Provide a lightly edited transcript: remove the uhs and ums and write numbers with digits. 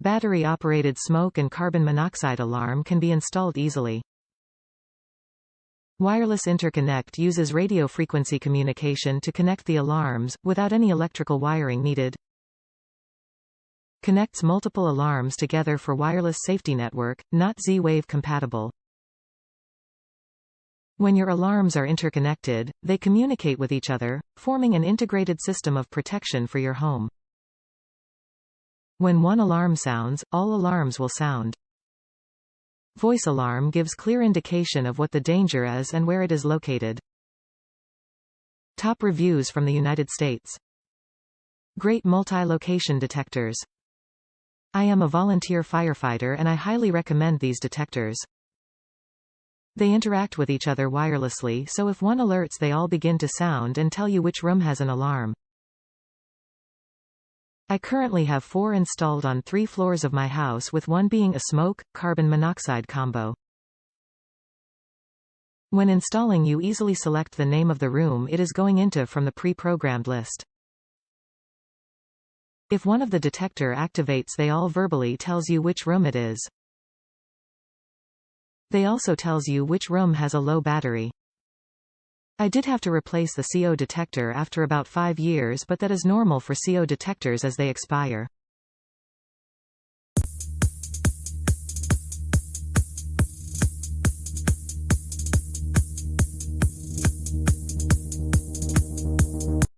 Battery-operated smoke and carbon monoxide alarm can be installed easily. Wireless interconnect uses radio frequency communication to connect the alarms, without any electrical wiring needed. Connects multiple alarms together for wireless safety network, not Z-Wave compatible. When your alarms are interconnected, they communicate with each other, forming an integrated system of protection for your home. When one alarm sounds, all alarms will sound. Voice alarm gives clear indication of what the danger is and where it is located. Top reviews from the United States. Great multi-location detectors. I am a volunteer firefighter and I highly recommend these detectors. They interact with each other wirelessly, so if one alerts, they all begin to sound and tell you which room has an alarm. I currently have 4 installed on 3 floors of my house, with one being a smoke-carbon monoxide combo. When installing, you easily select the name of the room it is going into from the pre-programmed list. If one of the detector activates, they all verbally tells you which room it is. They also tells you which room has a low battery. I did have to replace the CO detector after about 5 years, but that is normal for CO detectors as they expire.